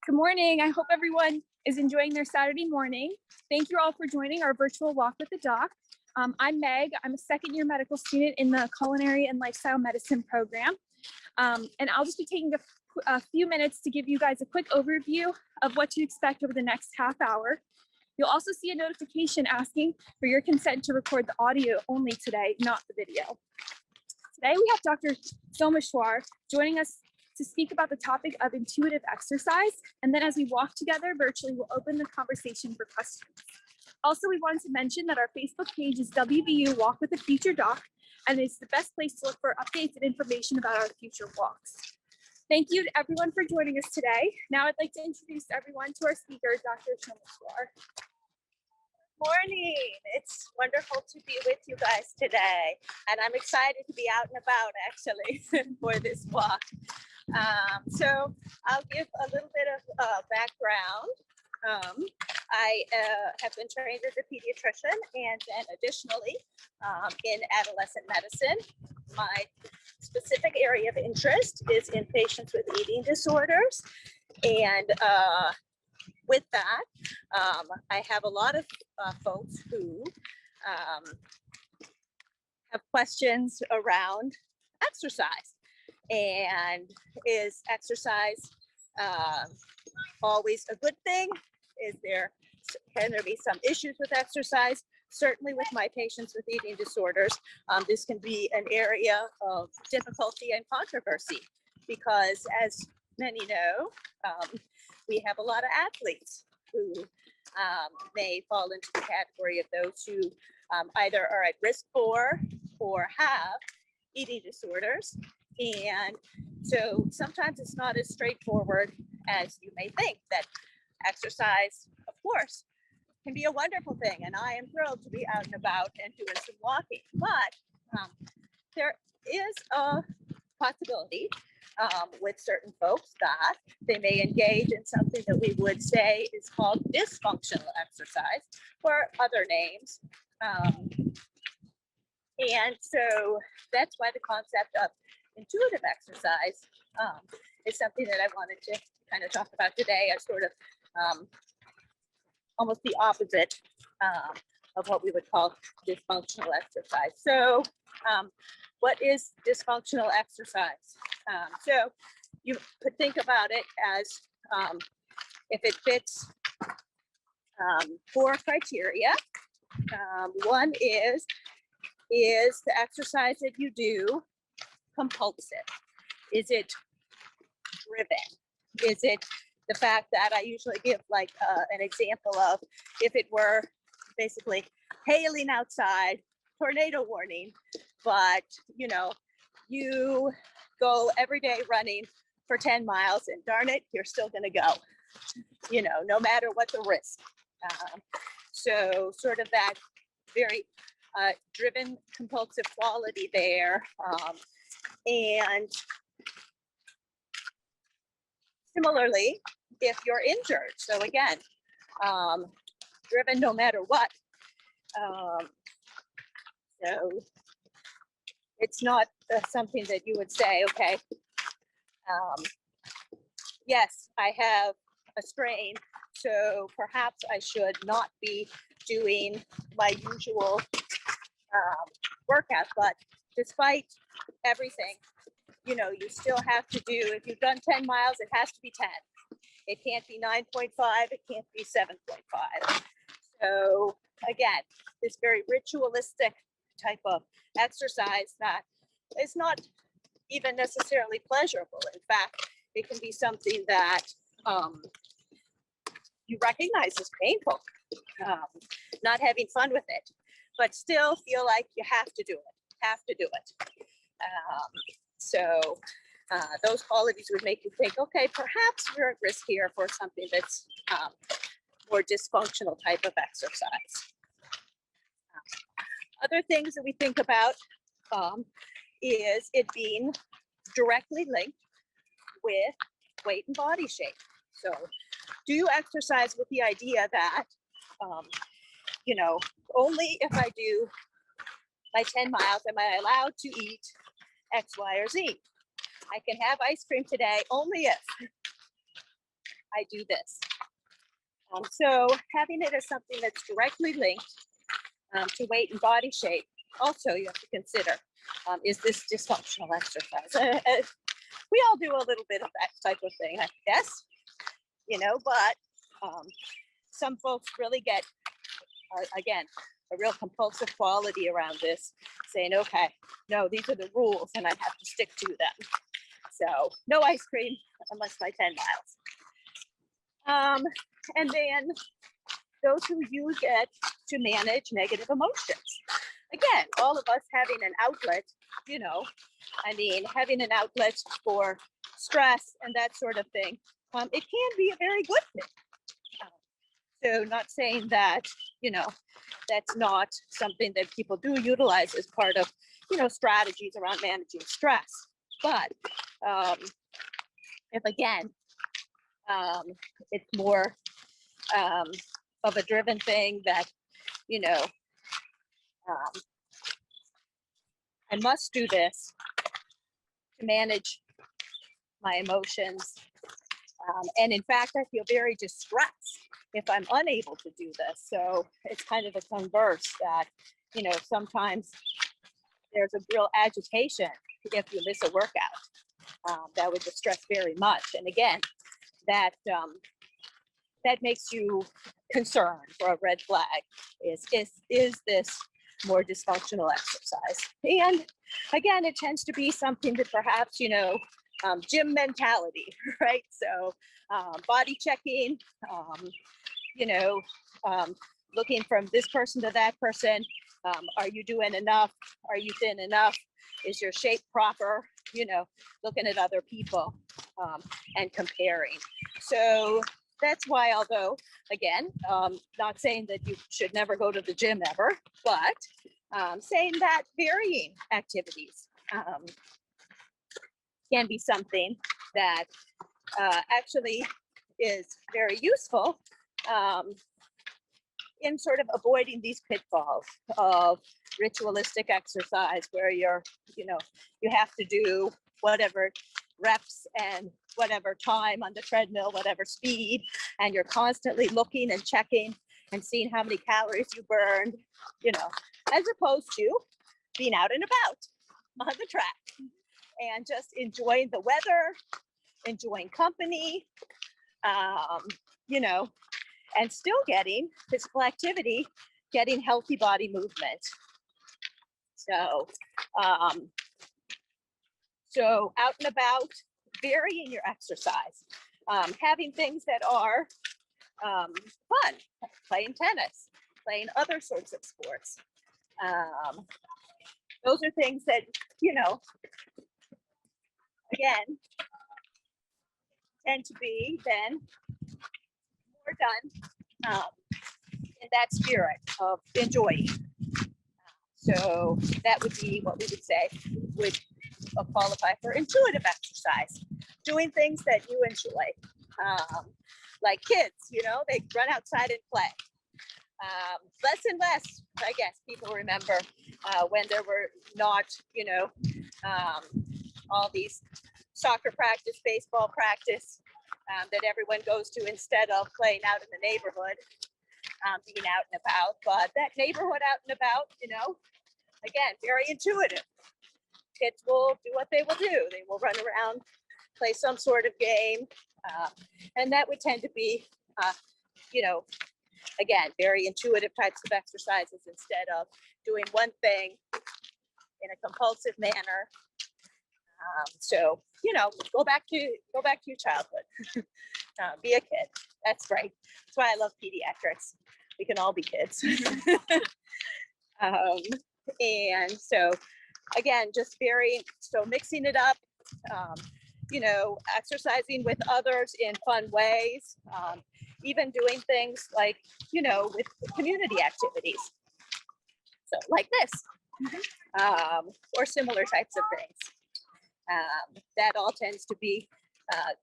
Good morning. I hope everyone is enjoying their Saturday morning. Thank you all for joining our virtual Walk with the Doc. I'm Meg. I'm a second-year medical student in the Culinary and Lifestyle Medicine program. And I'll just be taking a few minutes to give you guys a quick overview of what to expect over the next half hour. You'll also see a notification asking for your consent to record the audio only today, not the video. Today we have Dr. Someshwar joining us to speak about the topic of intuitive exercise. And then as we walk together virtually, we'll open the conversation for questions. Also, we wanted to mention that our Facebook page is WVU Walk with the Future Doc, and it's the best place to look for updates and information about our future walks. Thank you to everyone for joining us today. Now I'd like to introduce everyone to our speaker, Dr. Someshwar. Morning. It's wonderful to be with you guys today, and I'm excited to be out and about actually for this walk. So I'll give a little bit of background. I have been trained as a pediatrician, and then additionally in adolescent medicine. My specific area of interest is in patients with eating disorders, and with that, I have a lot of folks who have questions around exercise. And is exercise always a good thing? Can there be some issues with exercise? Certainly with my patients with eating disorders, this can be an area of difficulty and controversy because, as many know, we have a lot of athletes who may fall into the category of those who either are at risk for or have eating disorders. And so sometimes it's not as straightforward as you may think, that exercise, of course, can be a wonderful thing. And I am thrilled to be out and about and doing some walking. But there is a possibility with certain folks that they may engage in something that we would say is called dysfunctional exercise, or other names. And so that's why the concept of intuitive exercise is something that I wanted to kind of talk about today as sort of almost the opposite of what we would call dysfunctional exercise. So what is dysfunctional exercise? So you could think about it as if it fits 4 criteria. One is the exercise that you do compulsive? Is it driven? Is it the fact that I usually give like an example of if it were basically hailing outside, tornado warning, but you know, you go every day running for 10 miles and darn it, you're still going to go, you know, no matter what the risk. So sort of that very driven compulsive quality there. And similarly, if you're injured, so again, driven no matter what. So it's not something that you would say, okay, yes, I have a strain, so perhaps I should not be doing my usual workout. But despite everything, you know, you still have to do, if you've done 10 miles, it has to be 10. It can't be 9.5, it can't be 7.5. So again, this very ritualistic type of exercise that is not even necessarily pleasurable. In fact, it can be something that you recognize as painful, not having fun with it, but still feel like you have to do it, So those qualities would make you think, okay, perhaps we're at risk here for something that's more dysfunctional type of exercise. Other things that we think about is it being directly linked with weight and body shape. So do you exercise with the idea that, you know, only if I do my 10 miles am I allowed to eat X, Y, or Z? I can have ice cream today only if I do this. So having it as something that's directly linked to weight and body shape, also you have to consider, is this dysfunctional exercise? We all do a little bit of that type of thing, I guess, you know, but some folks really get, again, a real compulsive quality around this, saying, okay, no, these are the rules and I have to stick to them. So no ice cream unless by 10 miles. And then those who use it to manage negative emotions. Again, all of us having an outlet, you know, I mean, having an outlet for stress and that sort of thing, it can be a very good thing. So not saying that, you know, that's not something that people do utilize as part of, you know, strategies around managing stress. But if again, it's more of a driven thing that, you know, I must do this to manage my emotions. And in fact, I feel very distressed if I'm unable to do this. So it's kind of a converse that, you know, sometimes there's a real agitation if you miss a workout. That would distress very much. And again, that makes you concerned, or a red flag. Is this more dysfunctional exercise? And again, it tends to be something that perhaps, you know, gym mentality, right? So body checking, you know, looking from this person to that person. Are you doing enough? Are you thin enough? Is your shape proper? You know, looking at other people and comparing. So that's why, although, again, not saying that you should never go to the gym ever, but saying that varying activities can be something that actually is very useful in sort of avoiding these pitfalls of ritualistic exercise where you're, you know, you have to do whatever reps and whatever time on the treadmill, whatever speed, and you're constantly looking and checking and seeing how many calories you burned, you know, as opposed to being out and about on the track and just enjoying the weather, enjoying company, you know, and still getting physical activity, getting healthy body movement. So, so out and about, varying your exercise, having things that are fun, playing tennis, playing other sorts of sports. Those are things that, you know, again, tend to be then more done in that spirit of enjoying. So that would be what we would say would qualify for intuitive exercise, doing things that you enjoy. Like kids, you know, they run outside and play. Less and less, I guess, people remember when there were not, you know, all these soccer practice, baseball practice that everyone goes to instead of playing out in the neighborhood, being out and about. But that neighborhood out and about, you know, again, very intuitive. Kids will do what they will do. They will run around, play some sort of game. And that would tend to be, you know, again, very intuitive types of exercises instead of doing one thing in a compulsive manner. So, you know, go back to your childhood. Be a kid. That's right. That's why I love pediatrics. We can all be kids. And so, again, just so mixing it up, you know, exercising with others in fun ways, even doing things like, you know, with community activities. So like this, or similar types of things. That all tends to be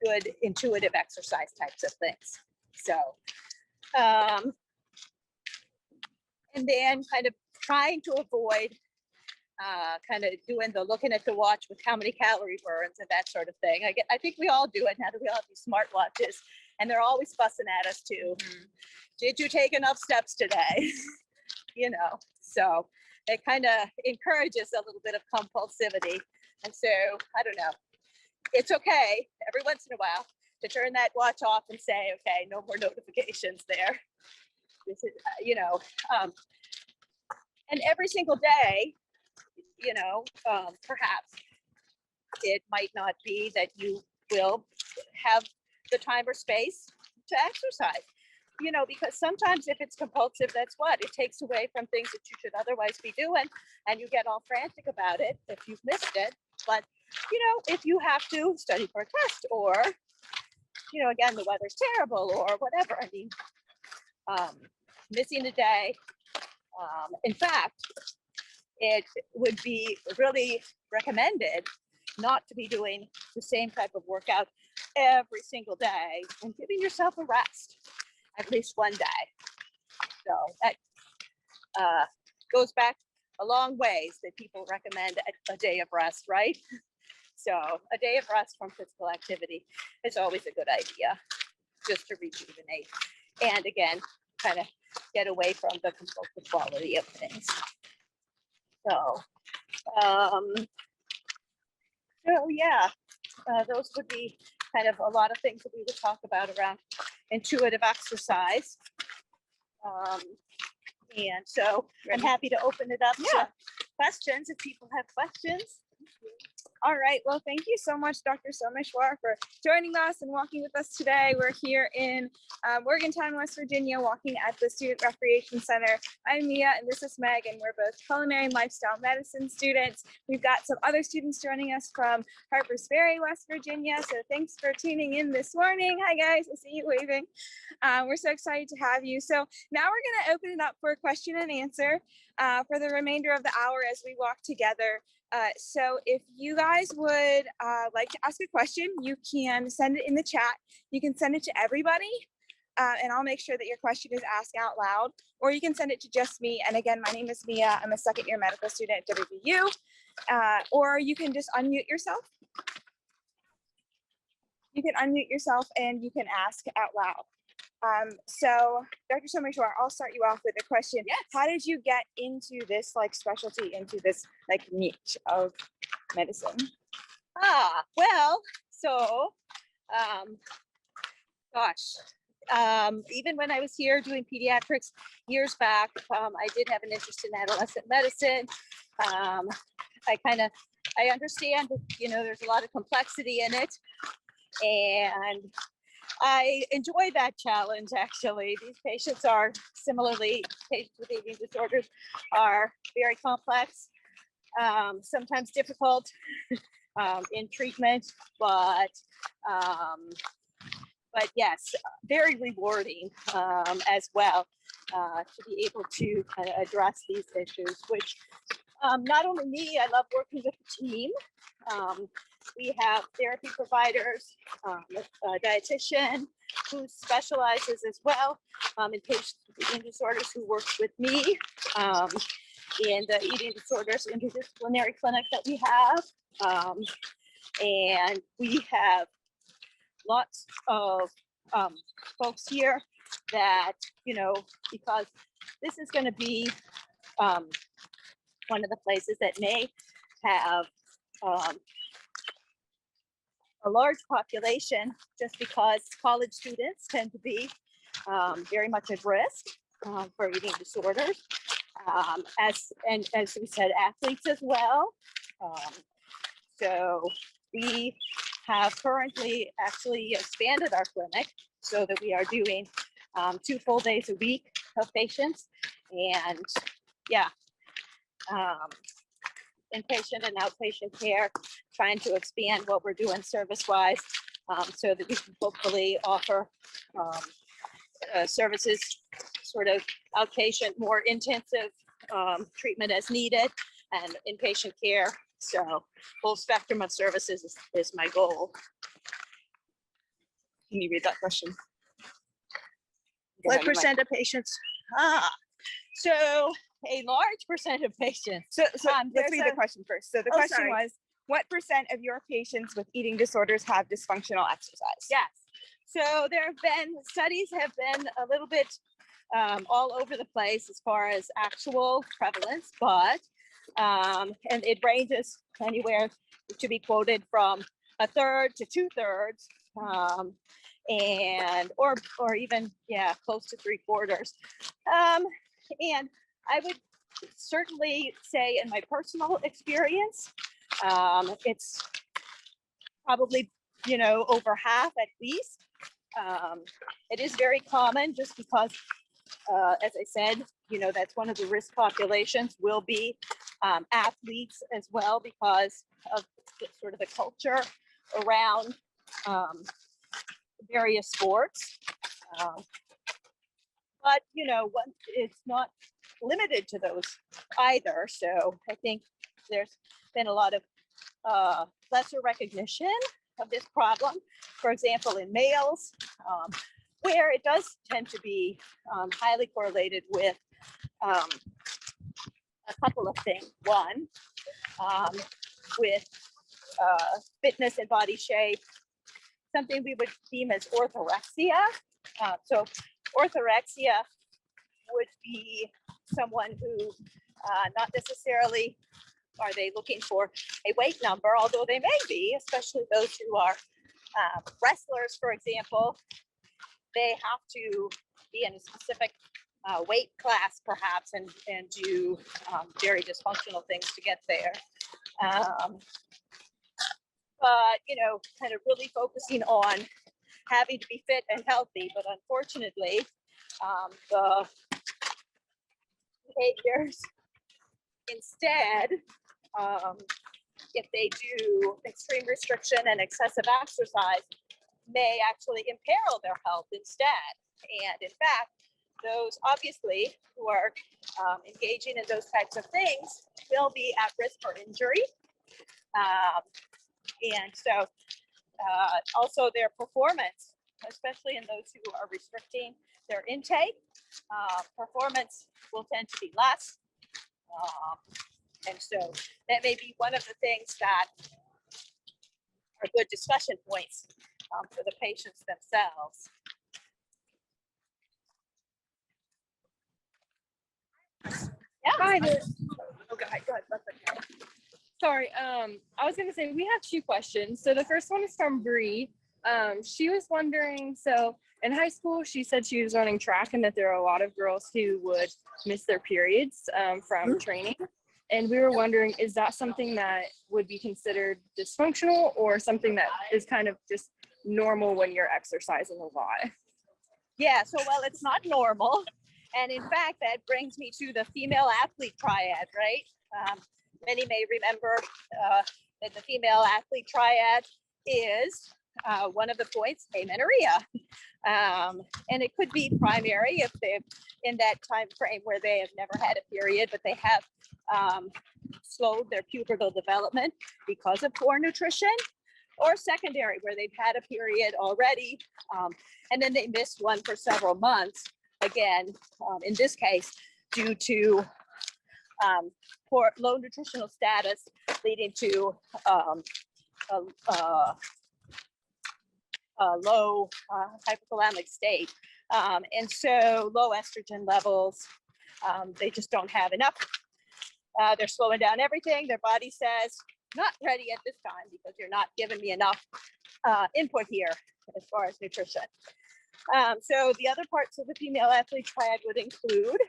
good intuitive exercise types of things. So, and then kind of trying to avoid kind of doing the looking at the watch with how many calorie burns and that sort of thing. I think we all do it now that we all have these smart watches And they're always fussing at us too. Did you take enough steps today? You know, so it kind of encourages a little bit of compulsivity. And so, I don't know, it's okay every once in a while to turn that watch off and say, okay, no more notifications there. This is, and every single day, perhaps it might not be that you will have the time or space to exercise, because sometimes if it's compulsive, that's what it takes away from things that you should otherwise be doing. And you get all frantic about it if you've missed it. But, if you have to study for a test or, again, the weather's terrible or whatever, I mean, missing a day. In fact, it would be really recommended not to be doing the same type of workout every single day and giving yourself a rest at least one day. So that goes back a long ways that people recommend a day of rest, right? So a day of rest from physical activity is always a good idea, just to rejuvenate. And again, kind of get away from the compulsive quality of things. So, yeah, those would be kind of a lot of things that we would talk about around intuitive exercise. And so I'm happy to open it up to questions if people have questions. All right. Well, thank you so much, Dr. Someshwar, for joining us and walking with us today. We're here in Morgantown, West Virginia, walking at the Student Recreation Center. I'm Mia, and this is Meg, and we're both culinary and lifestyle medicine students. We've got some other students joining us from Harpers Ferry, West Virginia. So thanks for tuning in this morning. Hi, guys. I see you waving. We're so excited to have you. So now we're going to open it up for a question and answer for the remainder of the hour as we walk together. So if you guys would like to ask a question, you can send it in the chat. You can send it to everybody, and I'll make sure that your question is asked out loud, or you can send it to just me. And again, my name is Mia. I'm a second-year medical student at WVU, or you can just unmute yourself. You can unmute yourself and you can ask out loud. So Dr. Someshwar, I'll start you off with a question. Yes. How did you get into this specialty, into this niche of medicine? Well, so, even when I was here doing pediatrics years back, I did have an interest in adolescent medicine. I understand that, there's a lot of complexity in it, and I enjoy that challenge, actually. These patients are patients with eating disorders are very complex, sometimes difficult in treatment, but yes, very rewarding as well to be able to kind of address these issues, which not only me, I love working with the team. We have therapy providers, a dietitian who specializes as well in patients with eating disorders, who works with me in the eating disorders interdisciplinary clinic that we have. And we have lots of folks here that, because this is going to be one of the places that may have a large population, just because college students tend to be very much at risk for eating disorders, as we said, athletes as well. So we have currently actually expanded our clinic so that we are doing 2 full days a week of patients, and inpatient and outpatient care, trying to expand what we're doing service-wise, so that we can hopefully offer services, sort of outpatient, more intensive treatment as needed, and inpatient care. So full spectrum of services is my goal. Can you read that question? What percent of patients? So a large percent of patients. So let's read the question first. So the question was, what percent of your patients with eating disorders have dysfunctional exercise? Yes. So there have been, studies have been a little bit all over the place as far as actual prevalence, but, and it ranges anywhere to be quoted from 1/3 to 2/3, and, or even, yeah, close to 3/4. And I would certainly say in my personal experience, it's probably, you know, over half at least. It is very common just because, as I said, you know, that's one of the risk populations will be athletes as well because of sort of the culture around various sports. But, you know, it's not limited to those either. So I think there's been a lot of lesser recognition of this problem. For example, in males, where it does tend to be highly correlated with a couple of things. One, with fitness and body shape, something we would deem as orthorexia. So orthorexia would be someone who not necessarily are they looking for a weight number, although they may be, especially those who are wrestlers, for example. They have to be in a specific weight class, perhaps, and do very dysfunctional things to get there. But, you know, kind of really focusing on having to be fit and healthy. But unfortunately, the behaviors instead, if they do extreme restriction and excessive exercise, may actually imperil their health instead. And in fact, those obviously who are engaging in those types of things will be at risk for injury. And so also their performance, especially in those who are restricting their intake, performance will tend to be less. And so that may be one of the things that are good discussion points for the patients themselves. Yeah. Hi there. Okay, go ahead. That's okay. Sorry, I was gonna say we have 2 questions. So the first one is from Bree. She was wondering, so in high school, she said she was running track and that there are a lot of girls who would miss their periods from training. And we were wondering, is that something that would be considered dysfunctional or something that is kind of just normal when you're exercising a lot? Yeah, so well, it's not normal. And in fact, that brings me to the female athlete triad, right? Many may remember that the female athlete triad is one of the points, amenorrhea. And it could be primary if they're in that time frame where they have never had a period, but they have slowed their pubertal development because of poor nutrition, or secondary where they've had a period already and then they missed one for several months. Again, in this case, due to poor low nutritional status leading to a low hypothalamic state. And so low estrogen levels, they just don't have enough. They're slowing down everything. Their body says, not ready at this time because you're not giving me enough input here as far as nutrition. So the other parts of the female athlete triad would include,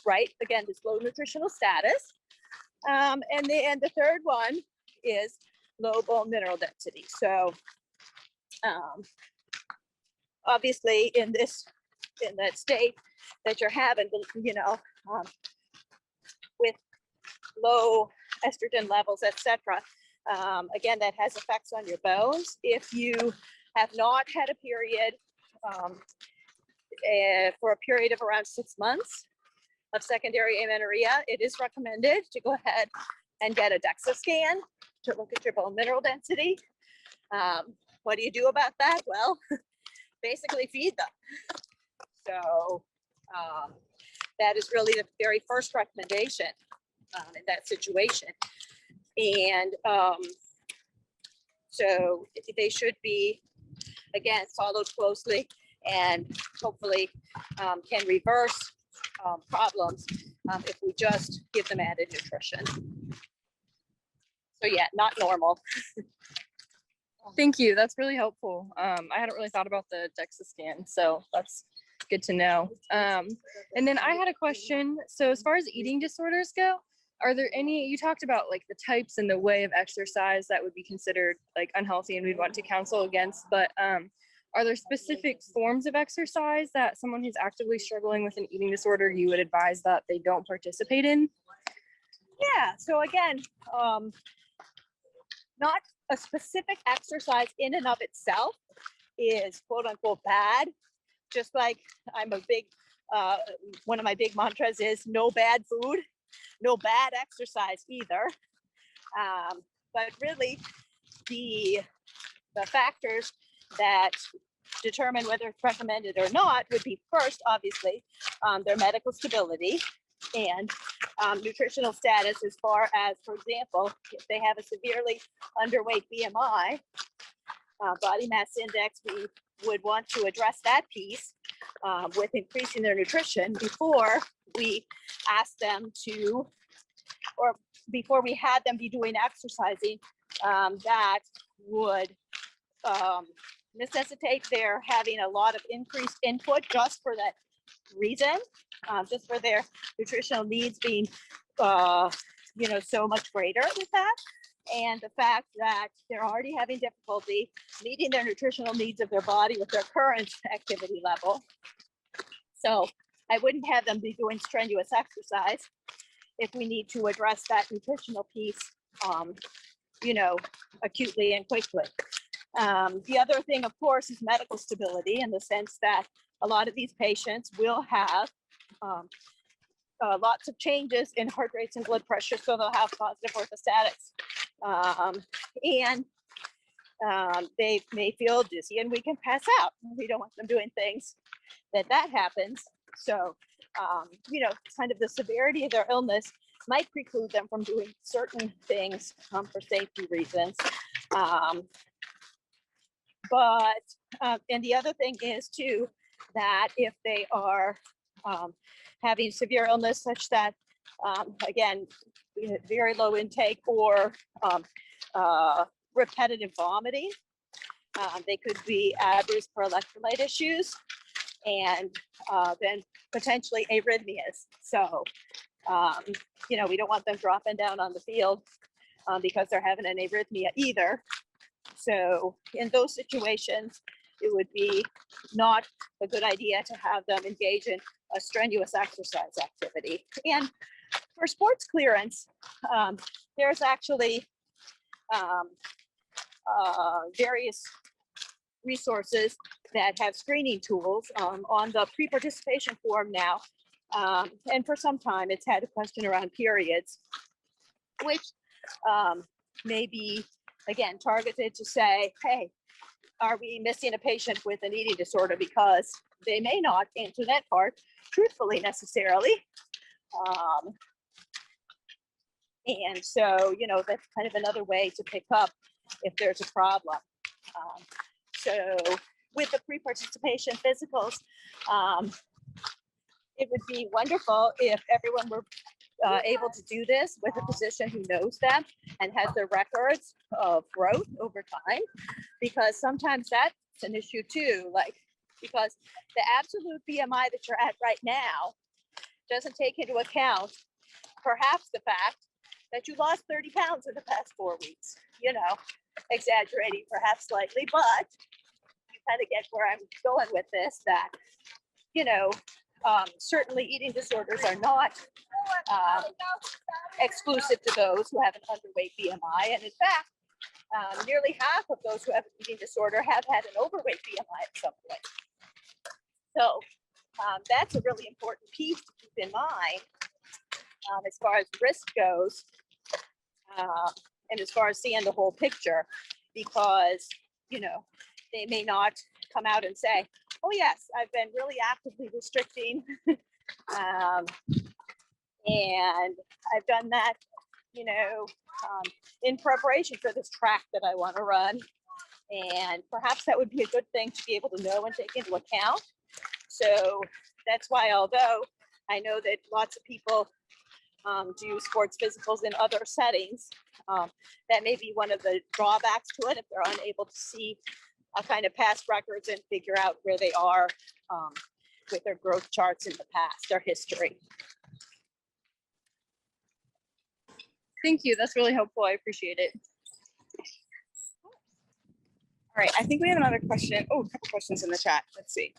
right, again, this low nutritional status. And the third one is low bone mineral density. So obviously in that state that you're having, you know, with low estrogen levels, etc. Again, that has effects on your bones. If you have not had a period for a period of around 6 months of secondary amenorrhea, it is recommended to go ahead and get a DEXA scan to look at your bone mineral density. What do you do about that? Well, basically feed them. So that is really the very first recommendation in that situation. And so they should be, again, followed closely and hopefully can reverse problems if we just give them added nutrition. So yeah, not normal. Thank you. That's really helpful. I hadn't really thought about the DEXA scan, so that's good to know. And then I had a question. So as far as eating disorders go, are there any, you talked about like the types and the way of exercise that would be considered like unhealthy and we'd want to counsel against, but are there specific forms of exercise that someone who's actively struggling with an eating disorder you would advise that they don't participate in? Yeah, so again, not a specific exercise in and of itself is quote unquote bad. Just like I'm a big, one of my big mantras is no bad food, no bad exercise either. But really the factors that determine whether it's recommended or not would be first, obviously, their medical stability and nutritional status as far as, for example, if they have a severely underweight BMI, body mass index, we would want to address that piece with increasing their nutrition before we ask them to, or before we had them be doing exercising that would necessitate their having a lot of increased input just for that reason, just for their nutritional needs being, so much greater with that. And the fact that they're already having difficulty meeting their nutritional needs of their body with their current activity level. So I wouldn't have them be doing strenuous exercise if we need to address that nutritional piece, acutely and quickly. The other thing, of course, is medical stability in the sense that a lot of these patients will have lots of changes in heart rates and blood pressure, so they'll have positive orthostatics. And they may feel dizzy and we can pass out. We don't want them doing things that happens. So, kind of the severity of their illness might preclude them from doing certain things for safety reasons. And the other thing is too, that if they are having severe illness such that, again, very low intake or repetitive vomiting, they could be at risk for electrolyte issues and then potentially arrhythmias. So, we don't want them dropping down on the field because they're having an arrhythmia either. So in those situations, it would be not a good idea to have them engage in a strenuous exercise activity. And for sports clearance, there's actually various resources that have screening tools on the pre-participation form now. And for some time, it's had a question around periods, which may be, again, targeted to say, hey, are we missing a patient with an eating disorder? Because they may not answer that part truthfully necessarily. And so, that's kind of another way to pick up if there's a problem. So with the pre-participation physicals, it would be wonderful if everyone were able to do this with a physician who knows them and has their records of growth over time, because sometimes that's an issue too, because the absolute BMI that you're at right now doesn't take into account perhaps the fact that you lost 30 pounds in the past 4 weeks, exaggerating perhaps slightly, but you kind of get where I'm going with this, that, certainly eating disorders are not exclusive to those who have an underweight BMI. And in fact, nearly half of those who have an eating disorder have had an overweight BMI at some point. So that's a really important piece to keep in mind as far as risk goes, and as far as seeing the whole picture, because, they may not come out and say, oh yes, I've been really actively restricting and I've done that, in preparation for this track that I want to run. And perhaps that would be a good thing to be able to know and take into account. So that's why, although I know that lots of people do sports physicals in other settings, that may be one of the drawbacks to it if they're unable to see a kind of past records and figure out where they are with their growth charts in the past, their history. Thank you. That's really helpful. I appreciate it. All right, I think we have another question. Oh, a couple questions in the chat. Let's see.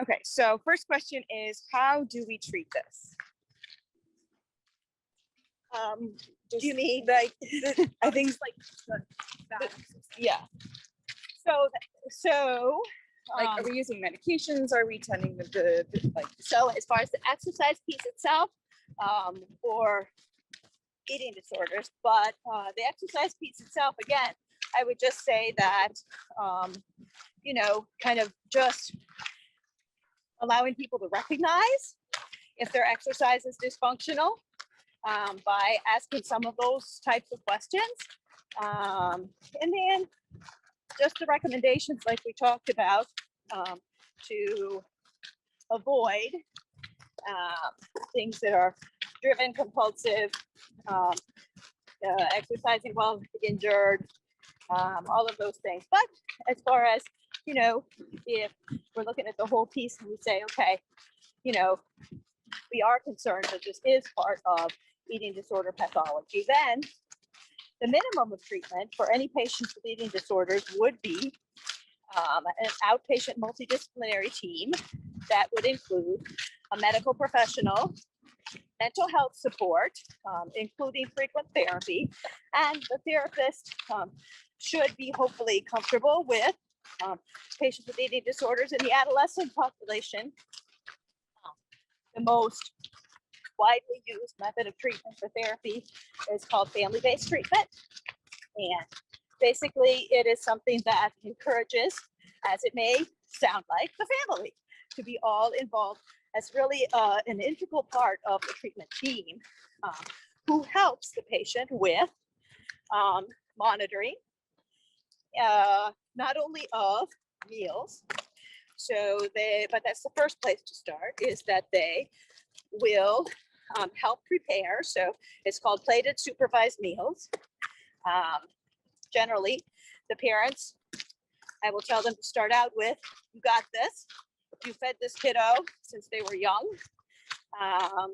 Okay, so first question is, how do we treat this? Do you mean Like, I think, Like the yeah, so like, are we using medications? Are we tending the like, so as far as the exercise piece itself, or eating disorders, but the exercise piece itself, again, I would just say that, you know, kind of just allowing people to recognize if their exercise is dysfunctional by asking some of those types of questions. And then just the recommendations like we talked about to avoid things that are driven, compulsive, exercising while injured, all of those things. But as far as, you know, if we're looking at the whole piece and we say, okay, you know, we are concerned that this is part of eating disorder pathology, then the minimum of treatment for any patients with eating disorders would be an outpatient multidisciplinary team that would include a medical professional, mental health support, including frequent therapy, and the therapist should be hopefully comfortable with patients with eating disorders in the adolescent population. The most widely used method of treatment for therapy is called family-based treatment. And basically it is something that encourages, as it may sound like, the family to be all involved as really an integral part of the treatment team who helps the patient with monitoring, not only of meals, but that's the first place to start, is that they will help prepare. So it's called plated supervised meals. Generally, the parents, I will tell them to start out with, you got this. You fed this kiddo since they were young.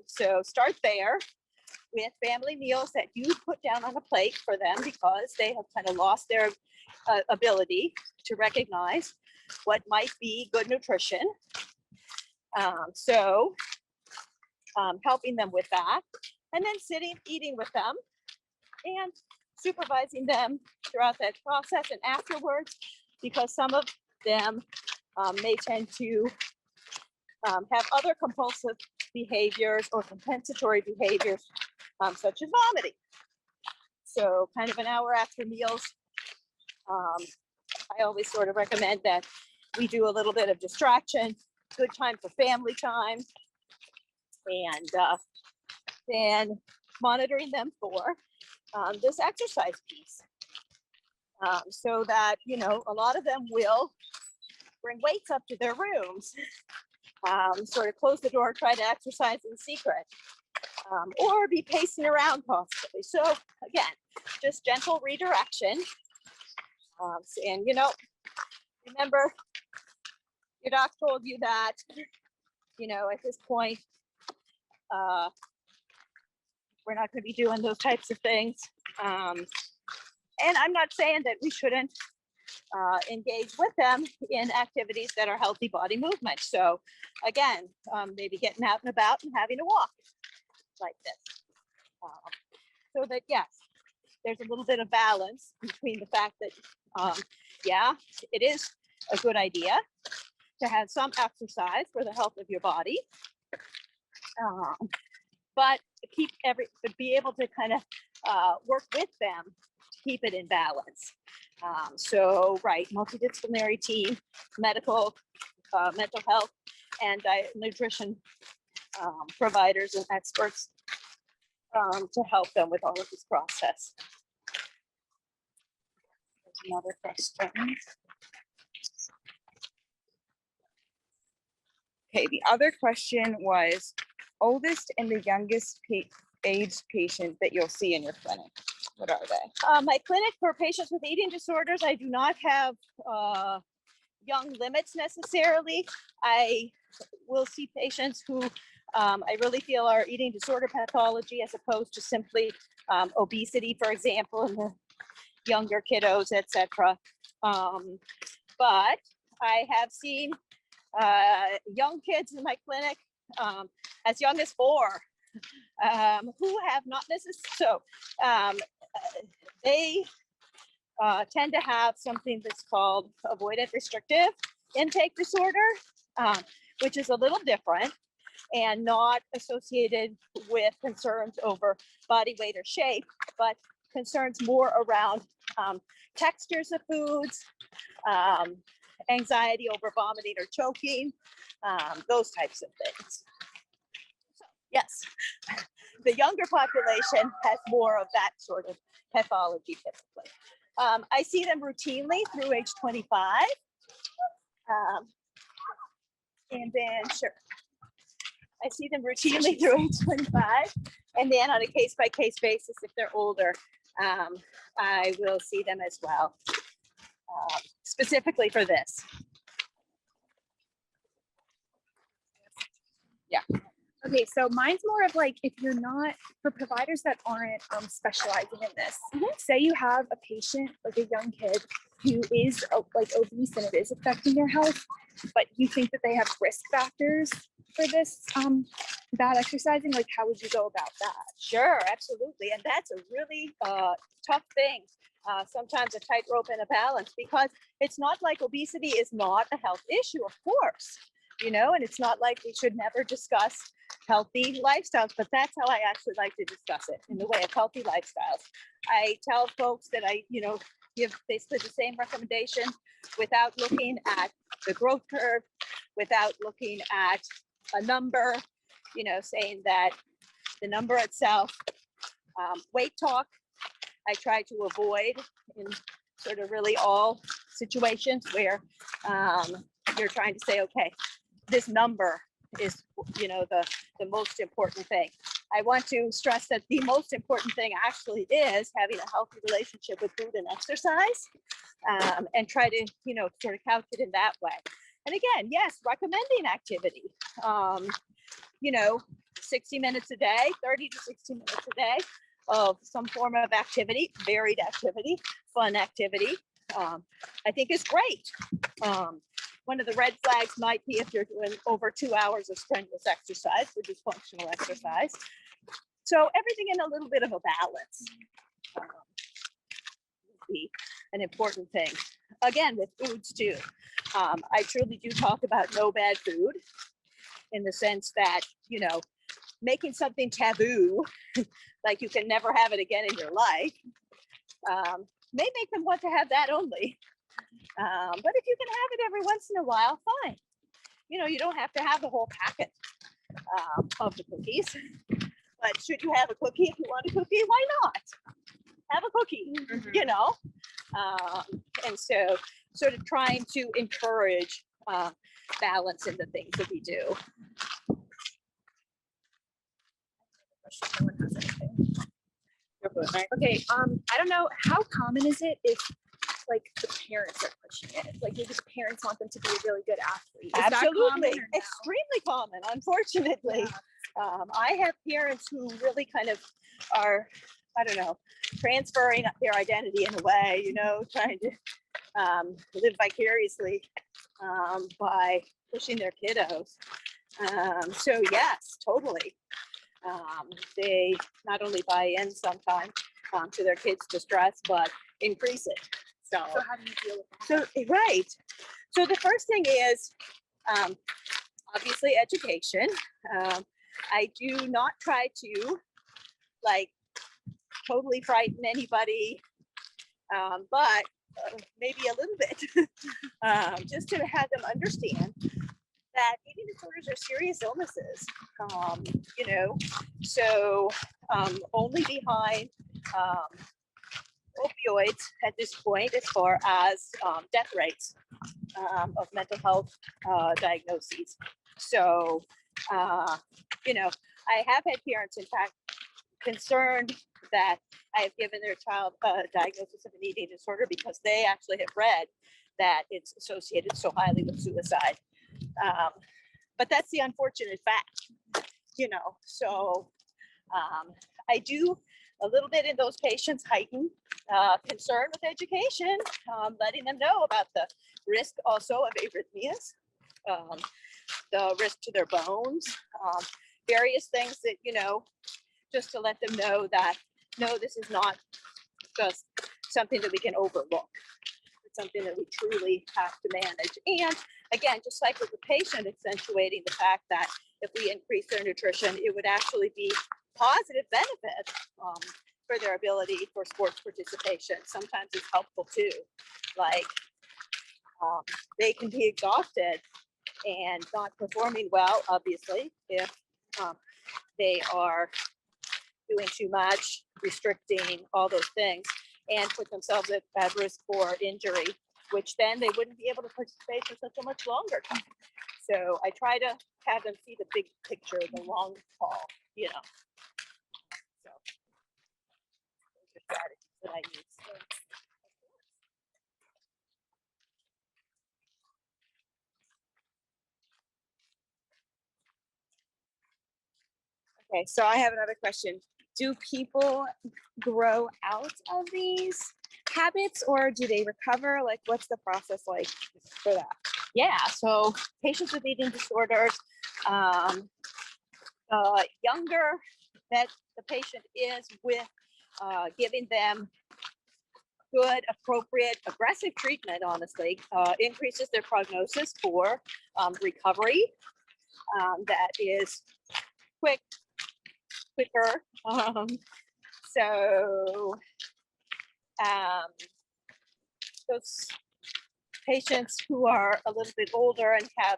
So start there with family meals that you put down on a plate for them because they have kind of lost their ability to recognize what might be good nutrition. So helping them with that, and then sitting, eating with them, and supervising them throughout that process and afterwards, because some of them may tend to have other compulsive behaviors or compensatory behaviors, such as vomiting. So kind of an hour after meals, I always sort of recommend that we do a little bit of distraction, good time for family time, and then monitoring them for this exercise piece. So that, you know, a lot of them will bring weights up to their rooms, sort of close the door, try to exercise in secret, or be pacing around constantly. So again, just gentle redirection. And, you know, remember, your doc told you that, you know, at this point, we're not going to be doing those types of things. And I'm not saying that we shouldn't engage with them in activities that are healthy body movement. So again, maybe getting out and about and having a walk like this. So that, yes, there's a little bit of balance between the fact that, yeah, it is a good idea to have some exercise for the health of your body. But be able to kind of work with them to keep it in balance. So, right, multidisciplinary team, medical, mental health, and diet and nutrition providers and experts to help them with all of this process. Another question. Okay, the other question was oldest and the youngest age patient that you'll see in your clinic. What are they? My clinic for patients with eating disorders, I do not have young limits necessarily. I will see patients who I really feel are eating disorder pathology as opposed to simply obesity, for example, in the younger kiddos, etc. But I have seen young kids in my clinic as young as 4 who have not necessarily, so they tend to have something that's called avoidant restrictive intake disorder, which is a little different and not associated with concerns over body weight or shape, but concerns more around textures of foods, anxiety over vomiting or choking, those types of things. So, yes, the younger population has more of that sort of pathology typically. I see them routinely through age 25. And then, sure, I see them routinely through age 25. And then on a case-by-case basis, if they're older, I will see them as well, specifically for this. Okay, so mine's more of like if you're not, for providers that aren't specializing in this, say you have a patient, like a young kid who is like obese and it is affecting their health, but you think that they have risk factors for this bad exercising, like how would you go about that? Sure, absolutely. And that's a really tough thing. Sometimes a tightrope and a balance, because it's not like obesity is not a health issue, of course, you know, and it's not like we should never discuss healthy lifestyles, but that's how I actually like to discuss it, in the way of healthy lifestyles. I tell folks that I, you know, give basically the same recommendation without looking at the growth curve, without looking at a number, you know, saying that the number itself, weight talk, I try to avoid in sort of really all situations where you're trying to say, okay, this number is, you know, the most important thing. I want to stress that the most important thing actually is having a healthy relationship with food and exercise, and try to, you know, sort of couch it in that way. And again, yes, recommending activity, you know, 60 minutes a day, 30 to 60 minutes a day of some form of activity, varied activity, fun activity, I think is great. One of the red flags might be if you're doing over 2 hours of strenuous exercise, which is functional exercise. So everything in a little bit of a balance would be an important thing. Again, with foods too. I truly do talk about no bad food, in the sense that, you know, making something taboo, like you can never have it again in your life, may make them want to have that only. But if you can have it every once in a while, fine. You know, you don't have to have the whole packet of the cookies. But should you have a cookie if you want a cookie? Why not? Have a cookie, you know? And so sort of trying to encourage balance in the things that we do. No one has anything. Okay, I don't know, how common is it if like the parents are pushing it? Like maybe the parents want them to be a really good athlete. Is that Absolutely, common or no? extremely common, unfortunately. I have parents who really kind of are, I don't know, transferring their identity in a way, you know, trying to live vicariously by pushing their kiddos. So yes, totally. They not only buy in sometimes to their kids' distress, but increase it. So So how do you deal with that? so, right. So the first thing is obviously education. I do not try to like totally frighten anybody, but maybe a little bit, just to have them understand that eating disorders are serious illnesses, you know, so only behind opioids at this point as far as death rates of mental health diagnoses. So, you know, I have had parents, in fact, concerned that I have given their child a diagnosis of an eating disorder because they actually have read that it's associated so highly with suicide. But that's the unfortunate fact, you know. So I do a little bit in those patients heighten concern with education, letting them know about the risk also of arrhythmias, the risk to their bones, various things that, you know, just to let them know that, no, this is not just something that we can overlook. It's something that we truly have to manage. And again, just like with the patient, accentuating the fact that if we increase their nutrition, it would actually be positive benefit for their ability for sports participation. Sometimes it's helpful too. Like they can be exhausted and not performing well, obviously, if they are doing too much, restricting, all those things, and put themselves at risk for injury, which then they wouldn't be able to participate for such a much longer time. So I try to have them see the big picture, the long haul, you know. So those are strategies that I use. Okay, so I have another question. Do people grow out of these habits or do they recover? Like, what's the process like for that? Yeah, so patients with eating disorders, younger that the patient is with giving them good, appropriate, aggressive treatment, honestly, increases their prognosis for recovery. That is quicker. So those patients who are a little bit older and have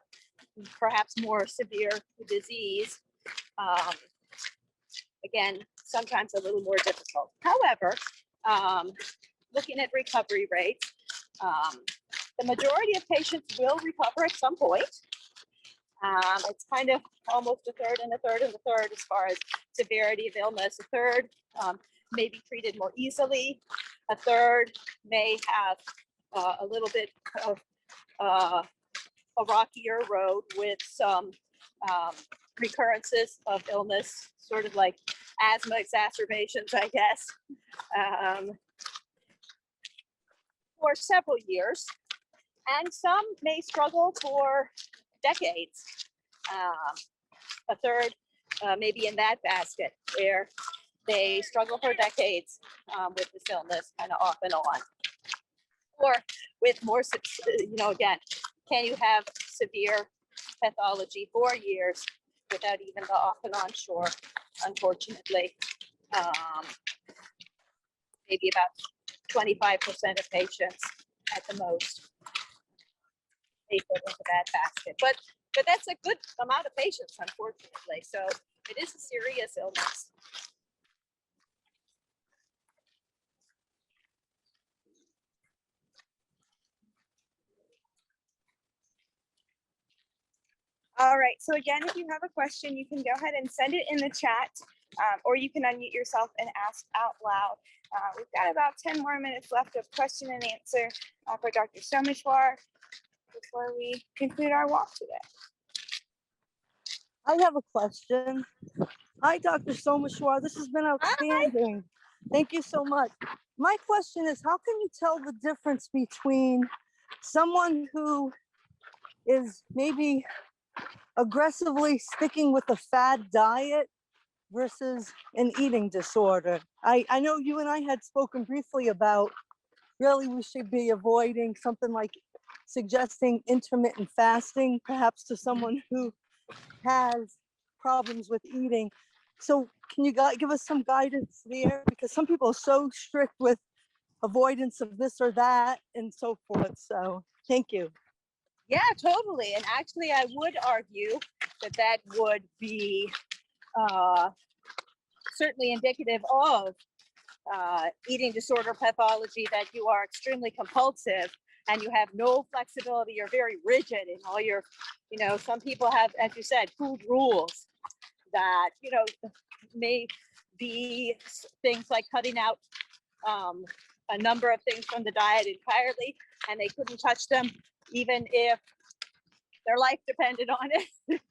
perhaps more severe disease, again, sometimes a little more difficult. However, looking at recovery rates, the majority of patients will recover at some point. It's kind of almost a third and a third and a third as far as severity of illness. A third may be treated more easily. A third may have a little bit of a rockier road with some recurrences of illness, sort of like asthma exacerbations, I guess, for several years. And some may struggle for decades. A third maybe in that basket where they struggle for decades with this illness, kind of off and on. Or with more, you know, again, can you have severe pathology for years without even the off and on shore? Unfortunately, maybe about 25% of patients at the most they fit into that basket. But that's a good amount of patients, unfortunately. So it is a serious illness. All right, so again, if you have a question, you can go ahead and send it in the chat, or you can unmute yourself and ask out loud. We've got about 10 more minutes left of question and answer for Dr. Someshwar before we conclude our walk today. I have a question. Hi, Dr. Someshwar. This has been outstanding. Thank you so much. My question is, how can you tell the difference between someone who is maybe aggressively sticking with a fad diet versus an eating disorder? I know you and I had spoken briefly about really we should be avoiding something like suggesting intermittent fasting, perhaps to someone who has problems with eating. So can you give us some guidance there? Because some people are so strict with avoidance of this or that and so forth. So thank you. Yeah, totally. And actually, I would argue that that would be certainly indicative of eating disorder pathology, that you are extremely compulsive and you have no flexibility. You're very rigid in all your, some people have, as you said, food rules that, may be things like cutting out a number of things from the diet entirely, and they couldn't touch them even if their life depended on it.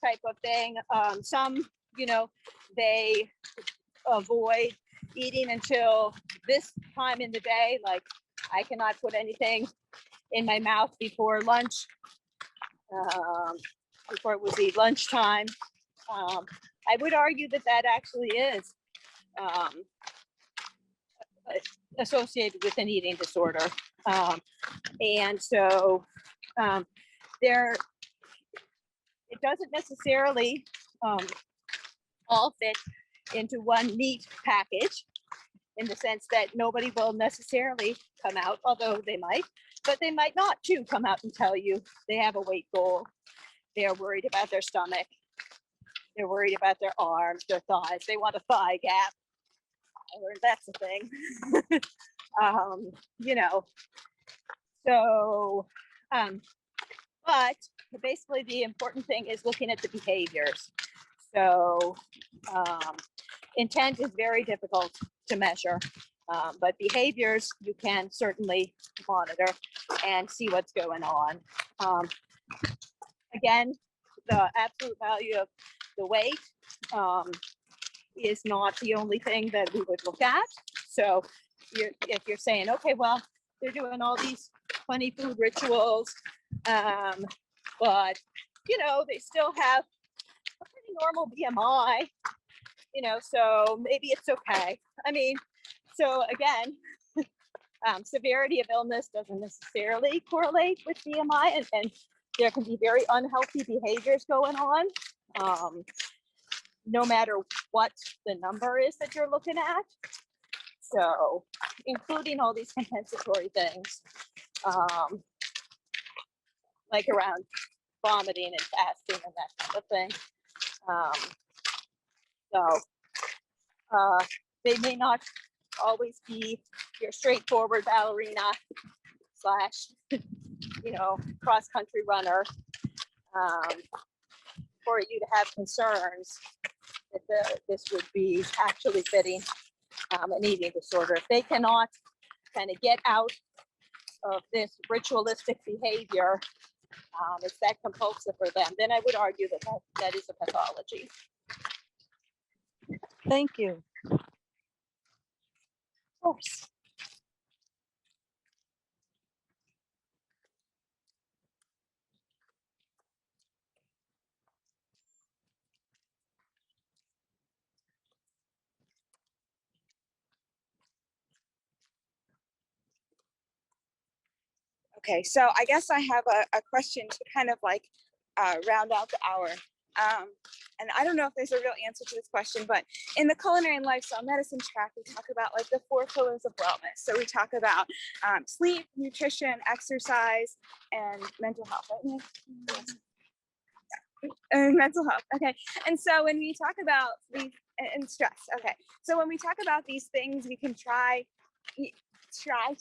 Type of thing. Some, they avoid eating until this time in the day. Like, I cannot put anything in my mouth before lunch, before it would be lunchtime. I would argue that that actually is associated with an eating disorder. And so there, it doesn't necessarily all fit into one neat package, in the sense that nobody will necessarily come out, although they might, but they might not too come out and tell you they have a weight goal. They're worried about their stomach. They're worried about their arms, their thighs. They want a thigh gap. I learned that's a thing. So, but basically the important thing is looking at the behaviors. So intent is very difficult to measure, but behaviors you can certainly monitor and see what's going on. Again, the absolute value of the weight is not the only thing that we would look at. So if you're saying, okay, well, they're doing all these funny food rituals, but they still have a pretty normal BMI, so maybe it's okay. I mean, so again, severity of illness doesn't necessarily correlate with BMI, and there can be very unhealthy behaviors going on, no matter what the number is that you're looking at. So including all these compensatory things, like around vomiting and fasting and that kind of thing. So they may not always be your straightforward ballerina / cross-country runner, for you to have concerns that this would be actually fitting an eating disorder. If they cannot kind of get out of this ritualistic behavior, it's that compulsive for them, then I would argue that is a pathology. Thank you. Of course. Okay, so I guess I have a question to kind of like round out the hour. And I don't know if there's a real answer to this question, but in the culinary and lifestyle medicine track, we talk about like the 4 pillars of wellness. So we talk about sleep, nutrition, exercise, and mental health. Right? Mental health. Okay. And so when we talk about these, and stress. Okay. So when we talk about these things, we can try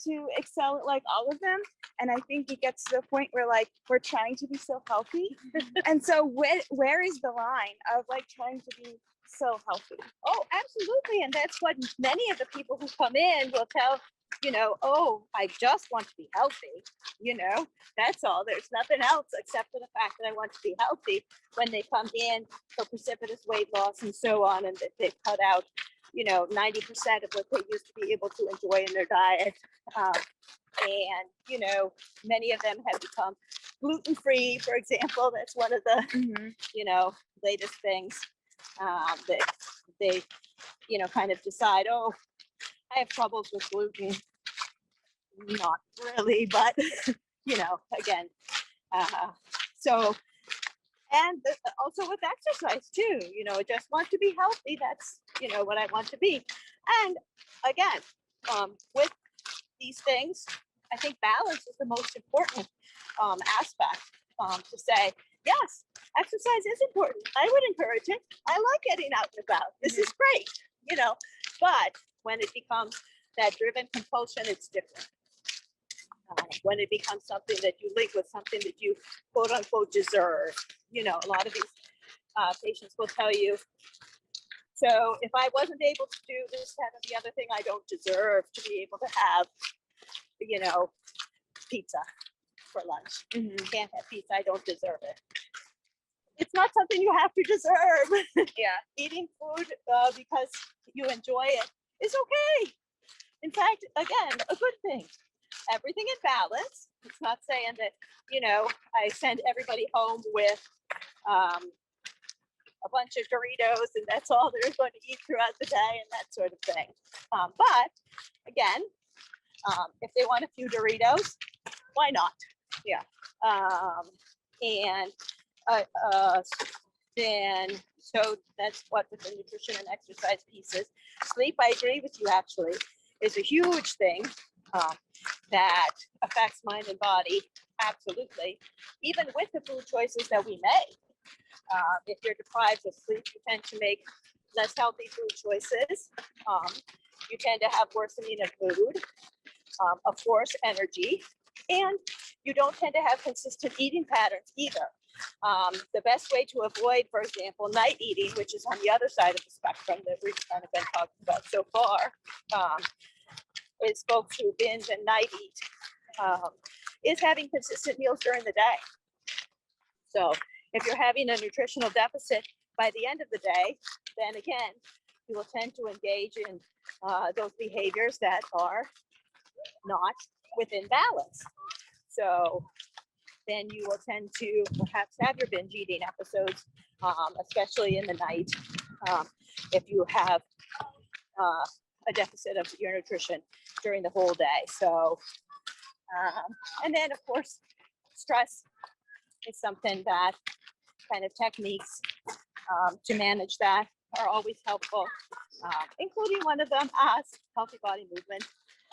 to excel at like all of them, and I think it gets to the point where like we're trying to be so healthy. And so where is the line of like trying to be so healthy? Oh, absolutely. And that's what many of the people who come in will tell, oh, I just want to be healthy. That's all. There's nothing else except for the fact that I want to be healthy, when they come in for precipitous weight loss and so on, and that they've cut out 90% of what they used to be able to enjoy in their diet. And, many of them have become gluten-free, for example. That's one of the, latest things that they, kind of decide, oh, I have troubles with gluten. Not really, but, again, so, and also with exercise too, I just want to be healthy. That's, what I want to be. And again, with these things, I think balance is the most important aspect, to say, yes, exercise is important. I would encourage it. I like getting out and about. This is great, But when it becomes that driven compulsion, it's different. When it becomes something that you link with something that you quote unquote deserve, you know, a lot of these patients will tell you, so if I wasn't able to do this, that, and the other thing, I don't deserve to be able to have, you know, pizza for lunch. Can't have pizza, I don't deserve it. It's not something you have to deserve. Yeah. Eating food because you enjoy it is okay. In fact, again, a good thing. Everything in balance. It's not saying that, you know, I send everybody home with a bunch of Doritos and that's all they're going to eat throughout the day and that sort of thing. But again, if they want a few Doritos, why not? Yeah. And then, so that's what with the nutrition and exercise pieces. Sleep, I agree with you, actually, is a huge thing that affects mind and body, absolutely. Even with the food choices that we make. If you're deprived of sleep, you tend to make less healthy food choices. You tend to have worsening of mood, of course, energy, and you don't tend to have consistent eating patterns either. The best way to avoid, for example, night eating, which is on the other side of the spectrum that we've kind of been talking about so far, is folks who binge and night eat, is having consistent meals during the day. So if you're having a nutritional deficit by the end of the day, then again, you will tend to engage in those behaviors that are not within balance. So then you will tend to perhaps have your binge eating episodes, especially in the night, if you have a deficit of your nutrition during the whole day. So, and then of course, stress is something that kind of techniques to manage that are always helpful, including one of them as healthy body movement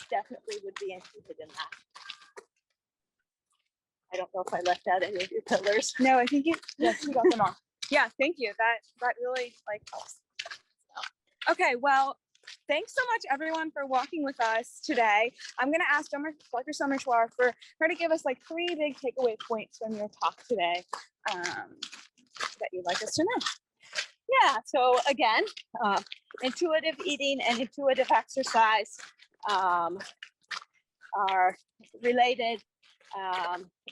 definitely would be included in that. I don't know if I left out any of your pillars. No, I think yes, you got them all. Yeah, thank you. That really helps. Okay, well, thanks so much everyone for walking with us today. I'm gonna ask Dr. Someshwar for her to give us 3 big takeaway points from your talk today that you'd like us to know. Yeah, so again, intuitive eating and intuitive exercise are related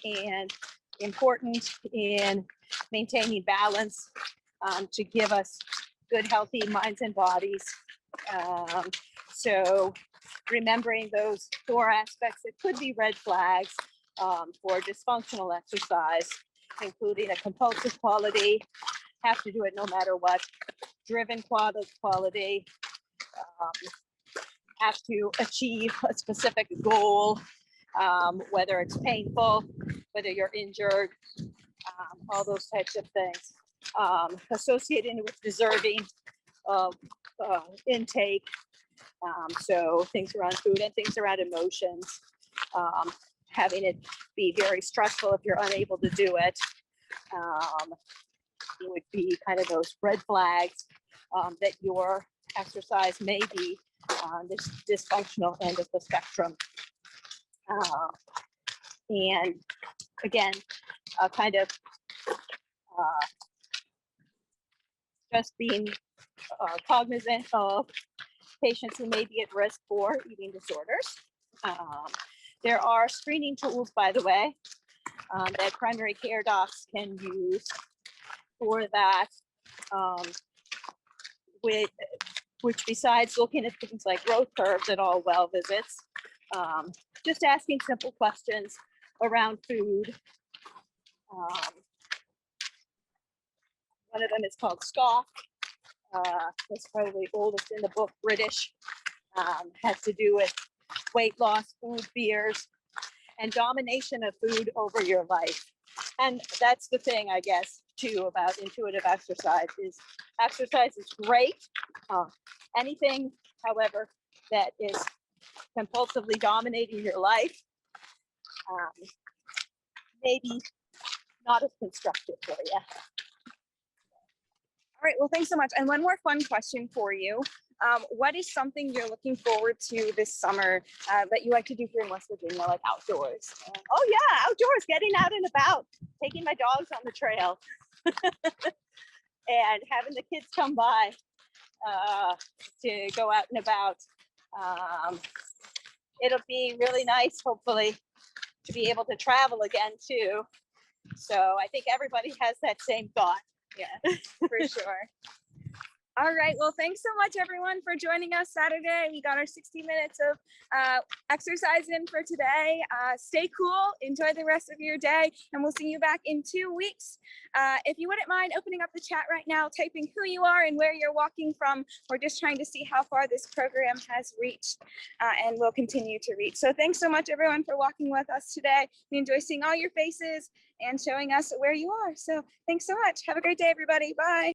and important in maintaining balance to give us good, healthy minds and bodies. So remembering those 4 aspects that could be red flags for dysfunctional exercise, including a compulsive quality, have to do it no matter what, driven quality, have to achieve a specific goal, whether it's painful, whether you're injured, all those types of things, associated with deserving of intake. So things around food and things around emotions, having it be very stressful if you're unable to do it. It would be kind of those red flags that your exercise may be on this dysfunctional end of the spectrum. And again, kind of just being cognizant of patients who may be at risk for eating disorders. There are screening tools, by the way, that primary care docs can use for that, which besides looking at things like growth curves at all well visits, just asking simple questions around food. One of them is called SCOFF. It's probably oldest in the book, British. Has to do with weight loss, food fears, and domination of food over your life. And that's the thing, I guess, too, about intuitive exercise is great. Anything, however, that is compulsively dominating your life, maybe not as constructive for you. All right, well, thanks so much. And one more fun question for you. what is something you're looking forward to this summer that you like to do here in West Virginia, like outdoors? Oh yeah, outdoors, getting out and about, taking my dogs on the trail, and having the kids come by to go out and about. It'll be really nice, hopefully, to be able to travel again too. So I think everybody has that same thought. Yeah, for sure. All right. Well, thanks so much, everyone, for joining us Saturday. We got our 60 minutes of exercise in for today. Stay cool. Enjoy the rest of your day. And we'll see you back in 2 weeks. If you wouldn't mind opening up the chat right now, typing who you are and where you're walking from. We're just trying to see how far this program has reached and will continue to reach. So thanks so much, everyone, for walking with us today. We enjoy seeing all your faces and showing us where you are. So thanks so much. Have a great day, everybody. Bye.